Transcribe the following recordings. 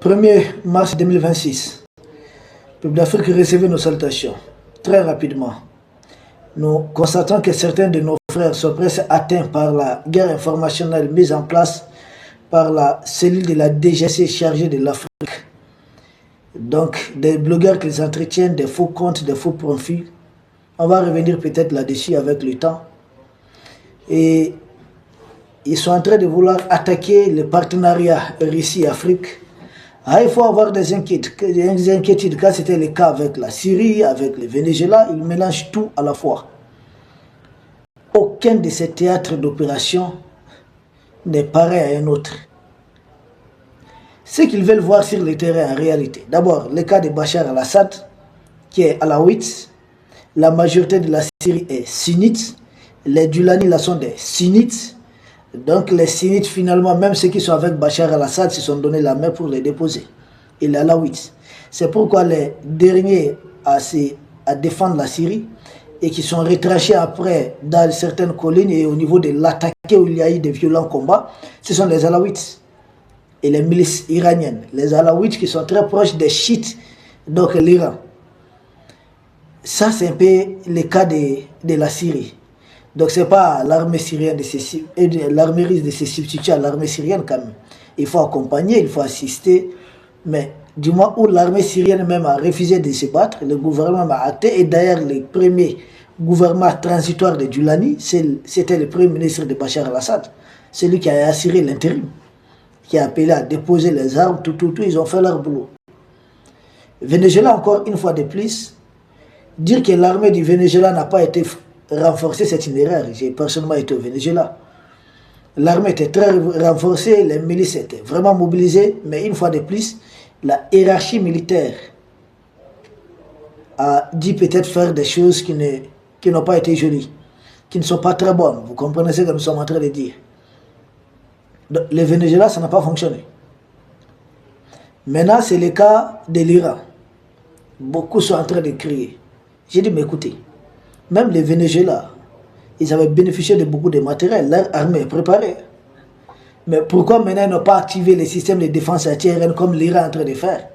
1er mars 2026, le peuple d'Afrique recevait nos salutations. Très rapidement, nous constatons que certains de nos frères sont presque atteints par la guerre informationnelle mise en place par la cellule de la DGC chargée de l'Afrique. Donc, des blogueurs qui les entretiennent, des faux comptes, des faux profils. On va revenir peut-être là-dessus avec le temps. Et ils sont en train de vouloir attaquer le partenariat Russie-Afrique. Ah, il faut avoir des inquiétudes. Quand c'était le cas avec la Syrie, avec le Venezuela, ils mélangent tout à la fois. Aucun de ces théâtres d'opération n'est pareil à un autre. Ce qu'ils veulent voir sur le terrain en réalité, d'abord le cas de Bachar al-Assad, qui est alawite, la majorité de la Syrie est sunnite, les Djoulani là sont des sunnites, donc les sunnites finalement, même ceux qui sont avec Bachar al-Assad se sont donné la main pour les déposer, et les alawites. C'est pourquoi les derniers à défendre la Syrie, et qui sont retranchés après dans certaines collines et au niveau de l'attaque où il y a eu de violents combats, ce sont les alawites et les milices iraniennes. Les alawites qui sont très proches des chiites, donc l'Iran. Ça, c'est un peu le cas de la Syrie. Donc, ce n'est pas l'armée syrienne l'armée russe de se substituer à l'armée syrienne quand même. Il faut accompagner, il faut assister. Mais du moment où l'armée syrienne même a refusé de se battre, le gouvernement a acté. Et d'ailleurs, le premier gouvernement transitoire de Djoulani, c'était le premier ministre de Bachar al-Assad. C'est lui qui a assuré l'intérim, qui a appelé à déposer les armes, tout, ils ont fait leur boulot. Venezuela, encore une fois de plus, dire que l'armée du Venezuela n'a pas été renforcée, c'est une erreur. J'ai personnellement été au Venezuela. L'armée était très renforcée, les milices étaient vraiment mobilisées, mais une fois de plus, la hiérarchie militaire a dit peut-être faire des choses qui n'ont pas été jolies, qui ne sont pas très bonnes. Vous comprenez ce que nous sommes en train de dire. Donc, le Venezuela, ça n'a pas fonctionné. Maintenant, c'est le cas de l'Iran. Beaucoup sont en train de crier. J'ai dit, mais écoutez, même les Venezuela, ils avaient bénéficié de beaucoup de matériel, leur armée est préparée. Mais pourquoi maintenant ils n'ont pas activé les systèmes de défense antiaérienne comme l'Iran est en train de faire?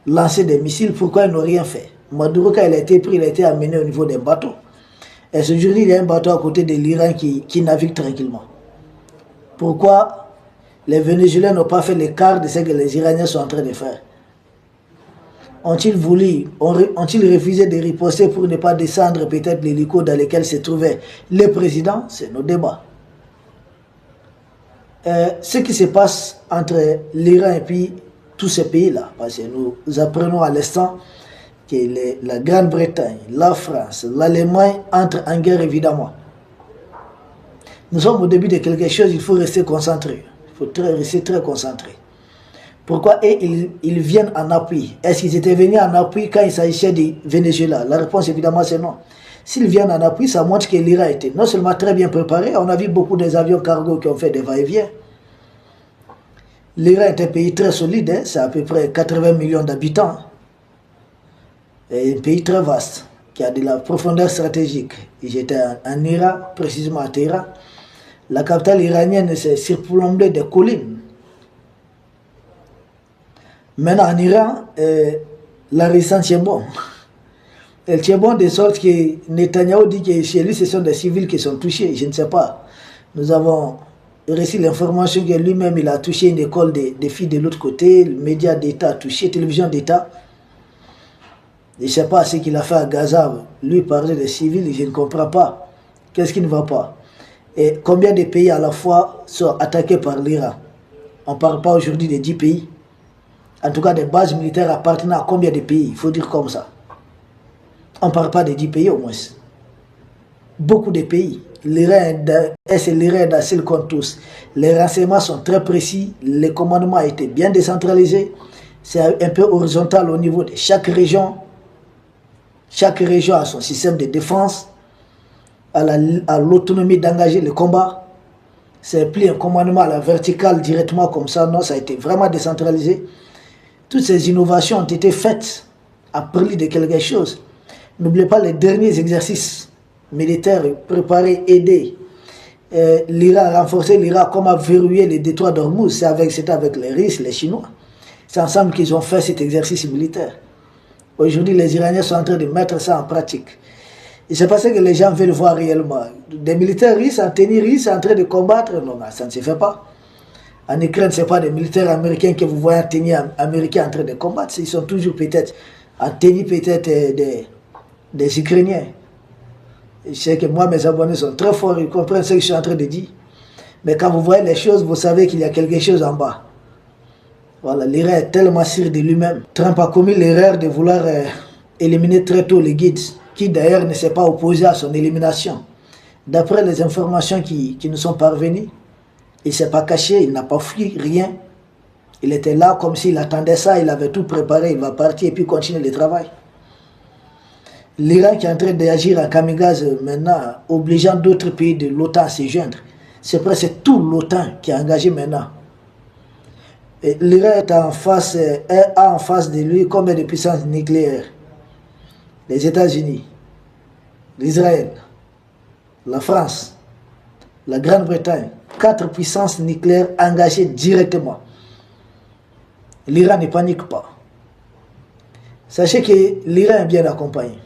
Lancer des missiles, pourquoi ils n'ont rien fait? Maduro, quand il a été pris, il a été amené au niveau d'un bateau. Et ce jour-là, il y a un bateau à côté de l'Iran qui navigue tranquillement. Pourquoi les Vénézuéliens n'ont pas fait l'écart de ce que les Iraniens sont en train de faire? Ont-ils refusé de riposter pour ne pas descendre peut-être l'hélico dans lequel se trouvait le président? C'est nos débats. Ce qui se passe entre l'Iran et puis tous ces pays-là, parce que nous apprenons à l'instant que la Grande-Bretagne, la France, l'Allemagne entrent en guerre évidemment. Nous sommes au début de quelque chose, il faut rester concentré. Il faut rester très concentré. Pourquoi ils viennent en appui? Est-ce qu'ils étaient venus en appui quand il s'agissait du Venezuela? La réponse évidemment c'est non. S'ils viennent en appui, ça montre que l'Iran était non seulement très bien préparé, on a vu beaucoup des avions cargo qui ont fait des va-et-vient. L'Iran est un pays très solide, hein? C'est à peu près 80 millions d'habitants. Un pays très vaste, qui a de la profondeur stratégique. J'étais en Iran, précisément à Téhéran. La capitale iranienne s'est surplombée des collines. Maintenant en Iran, la résistance tient bon. Elle tient bon de sorte que Netanyahou dit que chez lui, ce sont des civils qui sont touchés. Je ne sais pas. Nous avons reçu l'information que lui-même, il a touché une école des filles de l'autre côté, le média d'État a touché, télévision d'État. Je ne sais pas ce qu'il a fait à Gaza. Lui parler des civils, je ne comprends pas. Qu'est-ce qui ne va pas? Et combien de pays à la fois sont attaqués par l'Iran? On ne parle pas aujourd'hui de 10 pays. En tout cas, des bases militaires appartenant à combien de pays? Il faut dire comme ça. On ne parle pas de 10 pays au moins. Beaucoup de pays. L'Iran est l'Iran d'assez contre tous. Les renseignements sont très précis. Le commandement a été bien décentralisé. C'est un peu horizontal au niveau de chaque région. Chaque région a son système de défense, à l'autonomie d'engager le combat. C'est plus un commandement à la verticale directement comme ça. Non, ça a été vraiment décentralisé. Toutes ces innovations ont été faites à prix de quelque chose. N'oubliez pas les derniers exercices militaires préparés, aidés. L'Iran a renforcé l'Irak comme a verrouillé les détroits d'Ormuz. C'était avec les Russes, les Chinois. C'est ensemble qu'ils ont fait cet exercice militaire. Aujourd'hui, les Iraniens sont en train de mettre ça en pratique. Et c'est parce que les gens veulent voir réellement. Des militaires russes en tenue russe en train de combattre. Non, ça ne se fait pas. En Ukraine, ce n'est pas des militaires américains que vous voyez en tenue américaine en train de combattre. Ils sont toujours peut-être en tenue peut-être des Ukrainiens. Je sais que moi, mes abonnés sont très forts, ils comprennent ce que je suis en train de dire. Mais quand vous voyez les choses, vous savez qu'il y a quelque chose en bas. Voilà, l'Iran est tellement sûr de lui-même. Trump a commis l'erreur de vouloir éliminer très tôt les guides, qui d'ailleurs ne s'est pas opposé à son élimination. D'après les informations qui nous sont parvenues, il ne s'est pas caché, il n'a pas fui, rien. Il était là comme s'il attendait ça, il avait tout préparé, il va partir et puis continuer le travail. L'Iran qui est en train d'agir en kamikaze maintenant, obligeant d'autres pays de l'OTAN à se joindre. C'est presque tout l'OTAN qui est engagé maintenant. L'Iran a en face de lui combien de puissances nucléaires? Les États-Unis, l'Israël, la France, la Grande-Bretagne, 4 puissances nucléaires engagées directement. L'Iran ne panique pas. Sachez que l'Iran est bien accompagné,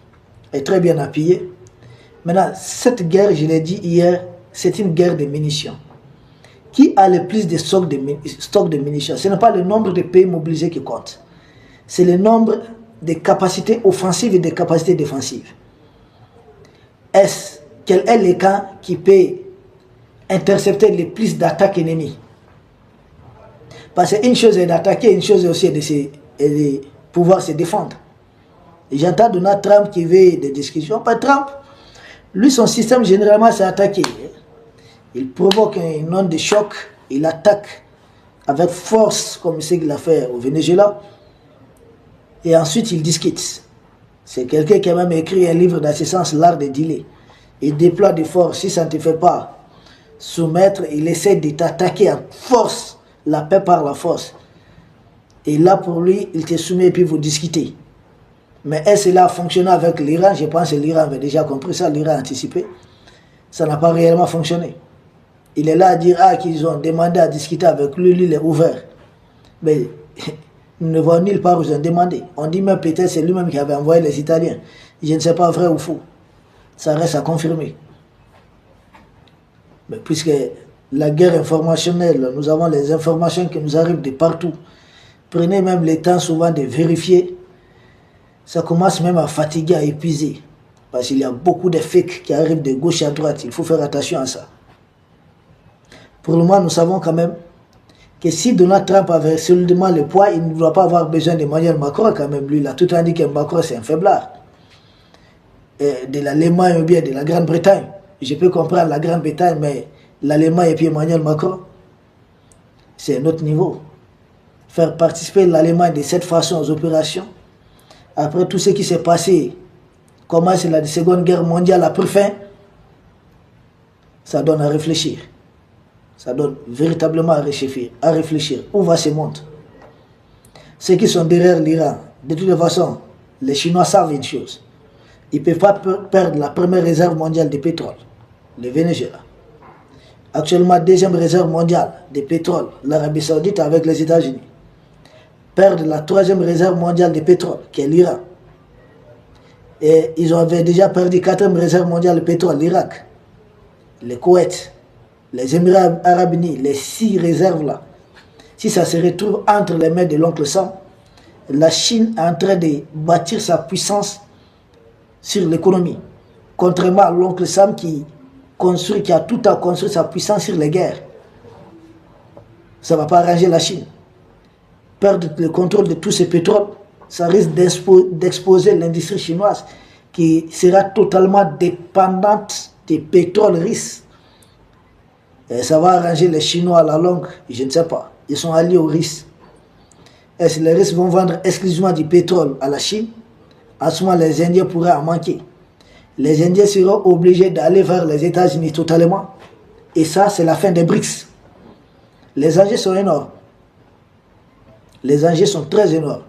est très bien appuyé. Maintenant, cette guerre, je l'ai dit hier, c'est une guerre de munitions. Qui a le plus de stocks de munitions? Ce n'est pas le nombre de pays mobilisés qui compte. C'est le nombre de capacités offensives et de capacités défensives. Quel est le camp qui peut intercepter le plus d'attaques ennemies? Parce qu'une chose est d'attaquer, une chose est aussi de pouvoir se défendre. J'entends Donald Trump qui veut des discussions. Pas Trump, lui son système généralement c'est attaquer. Il provoque une onde de choc, il attaque avec force comme ce qu'il a fait au Venezuela. Et ensuite il discute. C'est quelqu'un qui a même écrit un livre dans ce sens, l'art de dealer. Il déploie des forces, si ça ne te fait pas soumettre, il essaie de t'attaquer en force, la paix par la force. Et là pour lui, il te soumet et puis vous discutez. Mais est-ce que cela a fonctionné avec l'Iran? Je pense que l'Iran avait déjà compris ça, l'Iran a anticipé. Ça n'a pas réellement fonctionné. Il est là à dire qu'ils ont demandé à discuter avec lui, lui il est ouvert. Mais nous ne voyons nulle part où ils ont demandé. On dit même peut-être c'est lui-même qui avait envoyé les Italiens. Je ne sais pas vrai ou faux. Ça reste à confirmer. Mais puisque la guerre informationnelle, nous avons les informations qui nous arrivent de partout. Prenez même le temps souvent de vérifier. Ça commence même à fatiguer, à épuiser. Parce qu'il y a beaucoup de fakes qui arrivent de gauche à droite. Il faut faire attention à ça. Pour le moment, nous savons quand même que si Donald Trump avait solidement le poids, il ne doit pas avoir besoin d'Emmanuel Macron quand même. Lui, il a tout dit que Macron, c'est un faiblard. De l'Allemagne ou bien de la Grande-Bretagne. Je peux comprendre la Grande-Bretagne, mais l'Allemagne et puis Emmanuel Macron, c'est un autre niveau. Faire participer l'Allemagne de cette façon aux opérations, après tout ce qui s'est passé, comment c'est la Seconde Guerre mondiale a pris fin, ça donne à réfléchir. Ça donne véritablement à réfléchir. Où va ce monde? Ceux qui sont derrière l'Iran, de toute façon, les Chinois savent une chose. Ils ne peuvent pas perdre la première réserve mondiale de pétrole, le Venezuela. Actuellement, deuxième réserve mondiale de pétrole, l'Arabie Saoudite avec les États-Unis. Perdre la troisième réserve mondiale de pétrole, qui est l'Iran. Et ils avaient déjà perdu quatrième réserve mondiale de pétrole, l'Irak, le Koweït, les Émirats Arabes Unis, les 6 réserves là. Si ça se retrouve entre les mains de l'oncle Sam, la Chine est en train de bâtir sa puissance sur l'économie. Contrairement à l'oncle Sam qui a tout à construire sa puissance sur les guerres. Ça ne va pas arranger la Chine. Perdre le contrôle de tous ces pétroles, ça risque d'exposer l'industrie chinoise qui sera totalement dépendante des pétroles russes. Et ça va arranger les Chinois à la longue, je ne sais pas. Ils sont alliés aux Russes. Est-ce que les Russes vont vendre exclusivement du pétrole à la Chine? En ce moment, les Indiens pourraient en manquer. Les Indiens seront obligés d'aller vers les États-Unis totalement. Et ça, c'est la fin des BRICS. Les enjeux sont énormes. Les enjeux sont très énormes.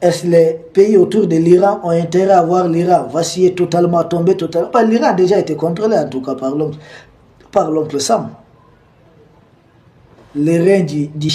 Est-ce que les pays autour de l'Iran ont intérêt à voir l'Iran vaciller totalement, tomber totalement? L'Iran a déjà été contrôlé, en tout cas, par l'oncle Sam. Les reins du